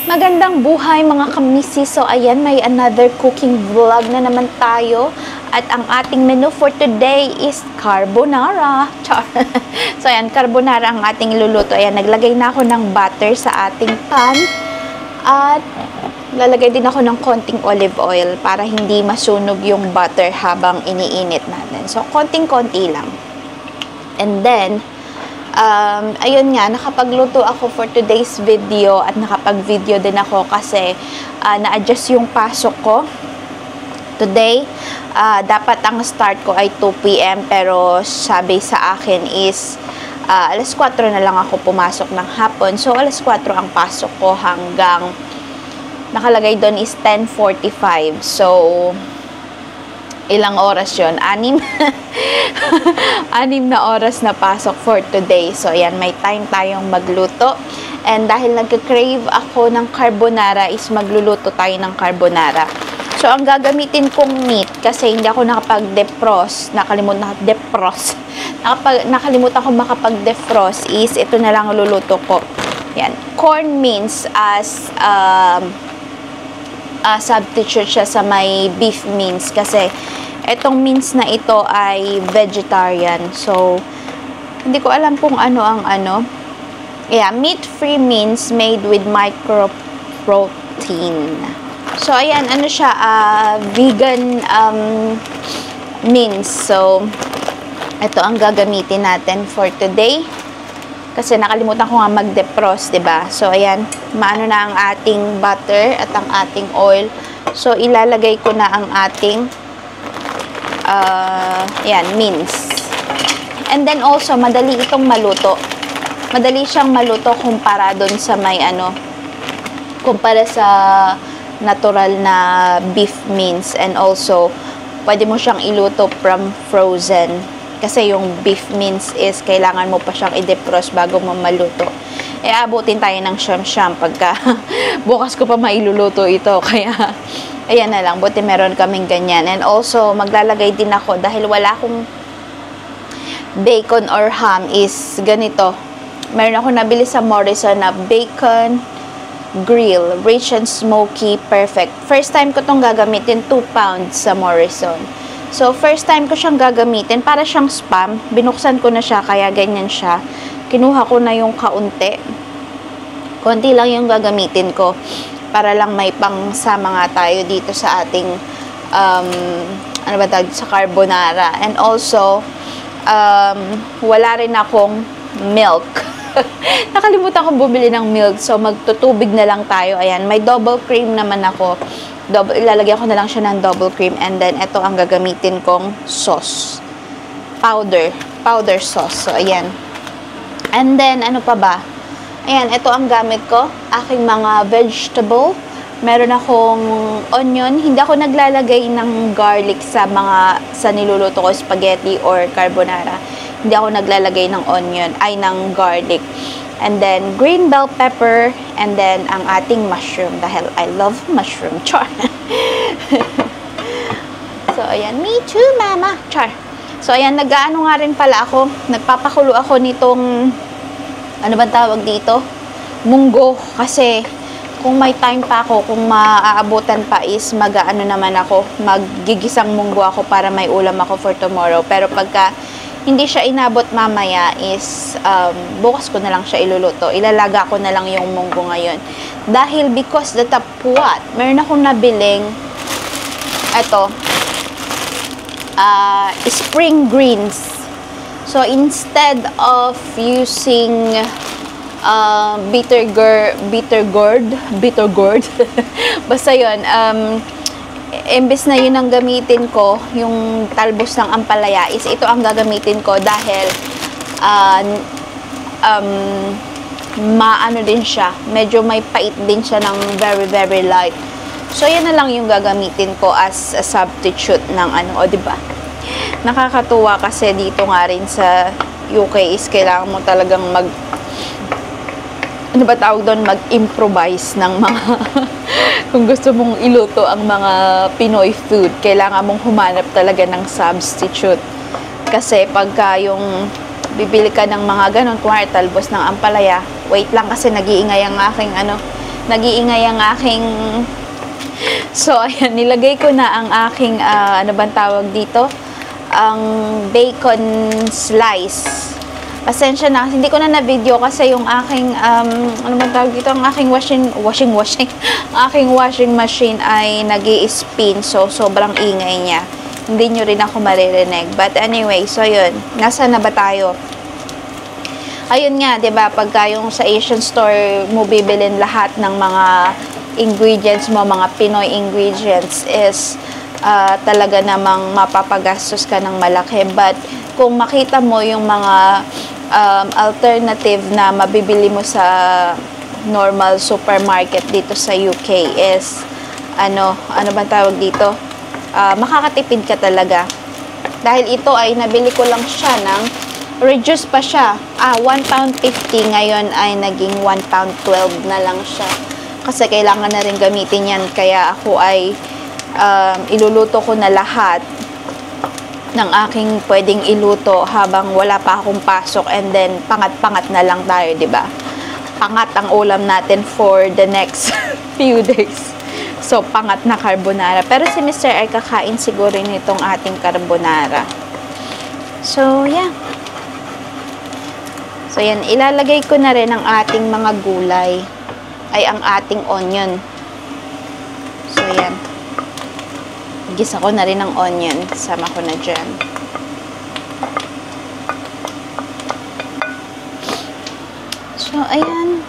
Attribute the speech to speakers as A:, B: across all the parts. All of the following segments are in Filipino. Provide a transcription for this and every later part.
A: Magandang buhay mga kamisi. So ayan, may another cooking vlog na naman tayo. At ang ating menu for today is carbonara. So ayan, carbonara ang ating iluluto. Ayan, naglagay na ako ng butter sa ating pan. At lalagay din ako ng konting olive oil para hindi masunog yung butter habang iniinit natin. So konting-konti lang. And then, ayun nga, nakapagluto ako for today's video at nakapag-video din ako kasi na-adjust yung pasok ko. Today, dapat ang start ko ay 2 PM pero sabi sa akin is alas 4 na lang ako pumasok ng hapon. So, alas 4 ang pasok ko hanggang nakalagay doon is 10:45. So, ilang oras yun? 6? 6 na oras na pasok for today. So, ayan, may time tayong magluto. And dahil nagka-crave ako ng carbonara, is magluluto tayo ng carbonara. So, ang gagamitin kong meat, kasi hindi ako nakapag-defrost, nakalimutan ko makapag-defrost, is ito na lang luluto ko. Yan. Corn mince as substitute siya sa may beef mince kasi etong mince na ito ay vegetarian. So, hindi ko alam kung ano ang ano. Yeah, meat-free mince made with micro-protein. So, ayan, ano siya, vegan mince. So, ito ang gagamitin natin for today. Kasi nakalimutan ko nga mag-defrost, diba? So, ayan, maano na ang ating butter at ang ating oil. So, ilalagay ko na ang ating ayan, mince. And then also, madali itong maluto. Madali siyang maluto kumpara doon sa may ano, kumpara sa natural na beef mince. And also, pwede mo siyang iluto from frozen. Kasi yung beef mince is kailangan mo pa siyang i-defrost bago mo maluto. E abutin tayo ng siyam-siyam pagka bukas ko pa mailuluto ito. Kaya ayan na lang, buti meron kaming ganyan. And also maglalagay din ako dahil wala akong bacon or ham is ganito. Meron ako nabili sa Morrison na bacon grill, rich and smoky, perfect. First time ko tong gagamitin, 2 pounds sa Morrison. So, first time ko siyang gagamitin. Para siyang spam. Binuksan ko na siya, kaya ganyan siya. Kinuha ko na yung kaunti. Konti lang yung gagamitin ko. Para lang may pangsama nga tayo dito sa ating, ano ba tawag, sa carbonara. And also, wala rin akong milk. Nakalimutan kong bumili ng milk. So, magtutubig na lang tayo. Ayan, may double cream naman ako. Ilalagyan ko na lang siya ng double cream. And then, ito ang gagamitin kong sauce. Powder sauce. So, ayan. And then, ano pa ba? Ayan, ito ang gamit ko. Aking mga vegetable. Meron akong onion. Hindi ako naglalagay ng garlic sa niluluto ko, spaghetti or carbonara. Hindi ako naglalagay ng onion, ng garlic. And then, green bell pepper, and then, ang ating mushroom, dahil I love mushroom. Char! So, ayan. Me too, mama. Char! So, ayan, nag-ano nga rin pala ako. Nagpapakulo ako nitong, ano ba tawag dito? Munggo. Kasi, kung may time pa ako, kung maaabutan pa is, mag-ano naman ako, maggigisang munggo ako para may ulam ako for tomorrow. Pero pagka, hindi siya inabot mamaya is bukas ko na lang siya iluluto. Ilalaga ko na lang yung munggo ngayon. Dahil because the tapwat, meron akong nabiling spring greens. So, instead of using bitter gourd, basta yun, imbes na yun ang gamitin ko, yung talbos ng ampalaya, is ito ang gagamitin ko dahil maano din siya, medyo may pait din siya ng very very light. So yan na lang yung gagamitin ko as a substitute ng ano, o diba? Nakakatuwa kasi dito nga rin sa UK is kailangan mo talagang mag-improvise ng mga kung gusto mong iluto ang mga Pinoy food, kailangan mong humanap talaga ng substitute. Kasi pagka yung bibili ka ng mga ganon, kuwari talbos ng ampalaya, wait lang kasi nag-iingay ang aking Nag-iingay ang aking... So, ayan, nilagay ko na ang aking, ano bang tawag dito? Ang bacon slice. Pasensya na, hindi ko na na-video kasi yung aking, ano bang tawag dito? Ang aking ang aking washing machine ay nag-i-spin. So, sobrang ingay niya. Hindi nyo rin ako maririnig. But anyway, so yun. Nasa na ba tayo? Ayun nga, 'di ba, pagka yung sa Asian store mo bibilin lahat ng mga ingredients mo, mga Pinoy ingredients is talaga namang mapapagastos ka ng malaki. But kung makita mo yung mga alternative na mabibili mo sa normal supermarket dito sa UK is ano ba tawag dito? Makakatipid ka talaga. Dahil ito ay nabili ko lang siya ng reduce pa siya. £1.50 ngayon ay naging £1.12 na lang siya. Kasi kailangan na rin gamitin yan. Kaya ako ay iluluto ko na lahat ng aking pwedeng iluto habang wala pa akong pasok. And then, pangat-pangat na lang tayo, 'di ba? Pangat ang ulam natin for the next few days. So, pangat na carbonara. Pero si Mr. ay kakain siguro nitong ating carbonara. So, yeah. So, yan. Ilalagay ko na rin ang ating mga gulay. Ay, ang ating onion. So, yan. Gisa ko na rin ang onion. Sama ko na dyan. So, ayan.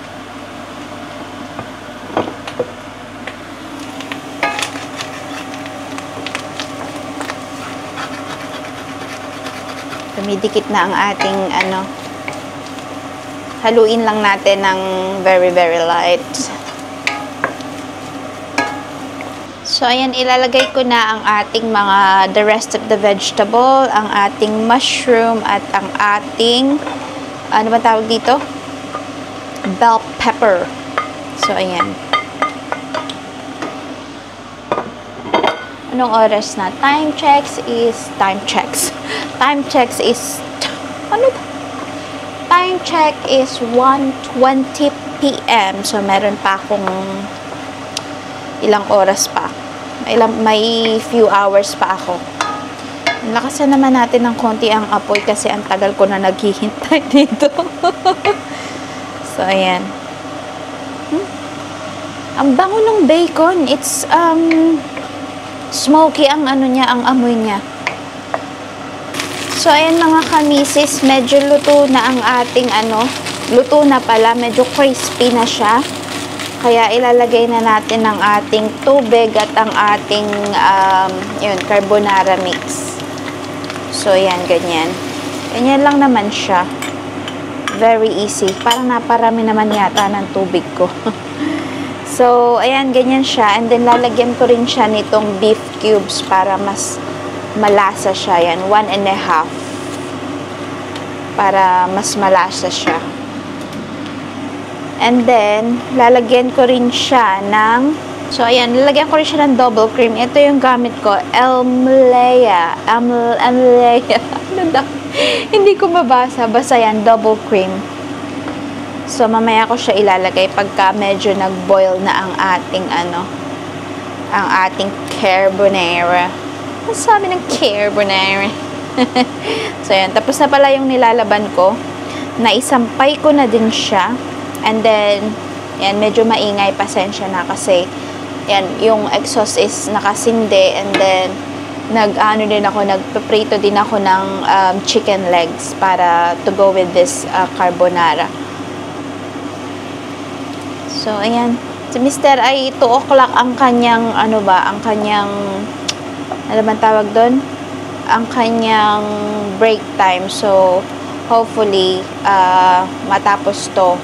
A: Dumidikit na ang ating, haluin lang natin ng very, very light. So, ayan, ilalagay ko na ang ating the rest of the vegetable, ang ating mushroom, at ang ating, ano ba tawag dito? Bell pepper. So, ayan. Anong oras na? Time checks is, ano ba? Time check is 1:20 p.m. So, meron pa akong ilang oras pa. May few hours pa ako. Lakasan naman natin ng konti ang apoy kasi ang tagal ko na naghihintay dito. So, ayan. Ang bango ng bacon. It's, smoky ang ang amoy niya. So, ayan mga kamisis, medyo luto na ang ating luto na pala, medyo crispy na siya. Kaya ilalagay na natin ang ating tubig at ang ating carbonara mix. So, ayan, ganyan. Ganyan lang naman siya. Very easy. Parang naparami naman yata ng tubig ko. So, ayan, ganyan siya. And then, lalagyan ko rin siya nitong beef cubes para mas malasa siya. Yan, 1.5. Para mas malasa siya. And then, lalagyan ko rin siya ng, so ayan, lalagyan ko rin siya ng double cream. Ito yung gamit ko, Elmlea. Hindi ko mabasa. Basta yan, double cream. So, mamaya ko siya ilalagay pagka medyo nag-boil na ang ating, ang ating carbonara. Ano sabi ng carbonara? So, yan. Tapos na pala yung nilalaban ko. Naisampay ko na din siya. And then, yan, medyo maingay. Pasensya na kasi, yan, yung exhaust is nakasindi. And then, nagpaprito din ako ng chicken legs para to go with this carbonara. So, ayan. Si Mr. ay 2 o'clock ang kanyang, ano bang tawag doon? Ang kanyang break time. So, hopefully, matapos to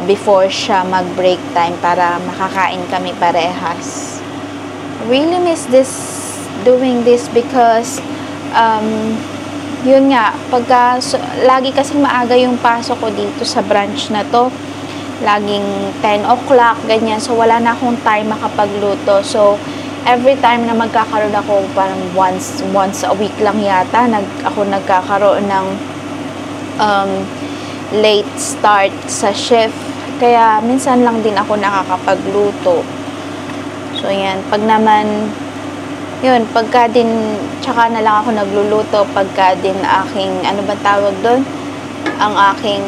A: before siya mag-break time para makakain kami parehas. Really miss doing this because, yun nga, lagi kasing maaga yung pasok ko dito sa branch na to. Laging 10 o'clock, ganyan. So, wala na akong time makapagluto. So, every time na magkakaroon ako, parang once a week lang yata, ako nagkakaroon ng late start sa shift. Kaya, minsan lang din ako nakakapagluto. So, yan. Pag naman, yun, pagka din, tsaka na lang ako nagluluto, pagka din aking, ano ba tawag doon? Ang aking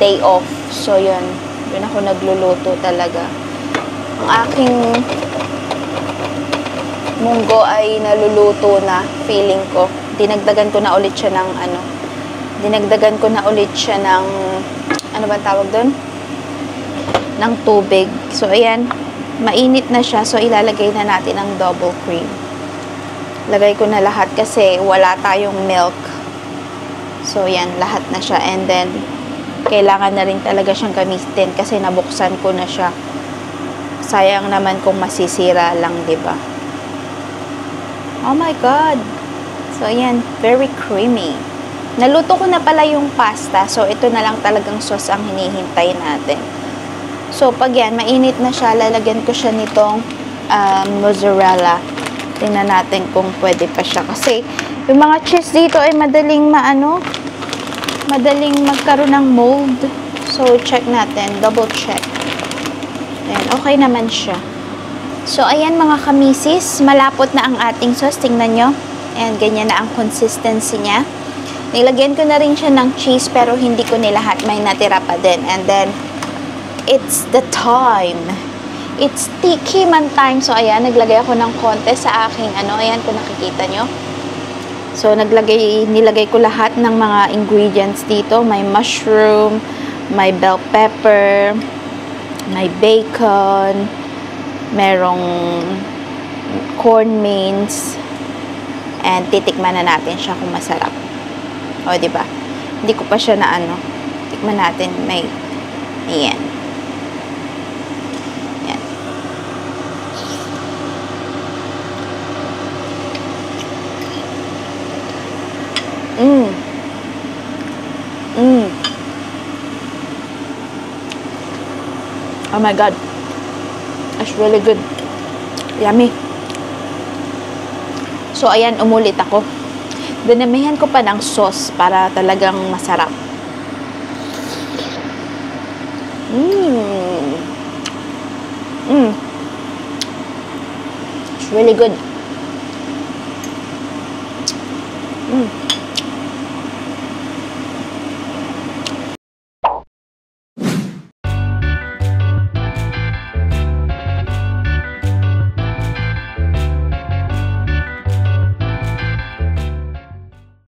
A: day off. So, yun. Yun ako nagluluto talaga. Ang aking munggo ay naluluto na, feeling ko. Dinagdagan ko na ulit siya ng, ano ba tawag doon? Ng tubig. So, ayan. Mainit na siya. So, ilalagay na natin ang double cream. Lagay ko na lahat kasi wala tayong milk. So, yan. Lahat na siya. And then, kailangan na rin talaga siyang gamitin kasi nabuksan ko na siya. Sayang naman kung masisira lang, diba? Oh my God! So, ayan. Very creamy. Naluto ko na pala yung pasta. So, ito na lang talagang sauce ang hinihintay natin. So, pag yan, mainit na siya, lalagyan ko siya nitong mozzarella. Tingnan natin kung pwede pa siya. Kasi, yung mga cheese dito ay madaling magkaroon ng mold. So, check natin. Double check. Ayan, okay naman siya. So, ayan mga kamisis. Malapot na ang ating sauce. Tingnan nyo. Ayan, ganyan na ang consistency niya. Nilagyan ko na rin siya ng cheese, pero hindi ko nilahat. May natira pa din. And then, it's the time. It's tiki man time. So, ayan, naglagay ako ng konti sa aking, ayan, kung nakikita nyo. So, nilagay ko lahat ng mga ingredients dito. May mushroom, may bell pepper, may bacon, merong corn beans, and titikman na natin siya kung masarap. O, diba? Hindi ko pa siya na, tikman natin. Ayan. Oh my God. It's really good. Yummy. So, ayan, umulit ako. Dinamihan ko pa ng sauce para talagang masarap. It's really good.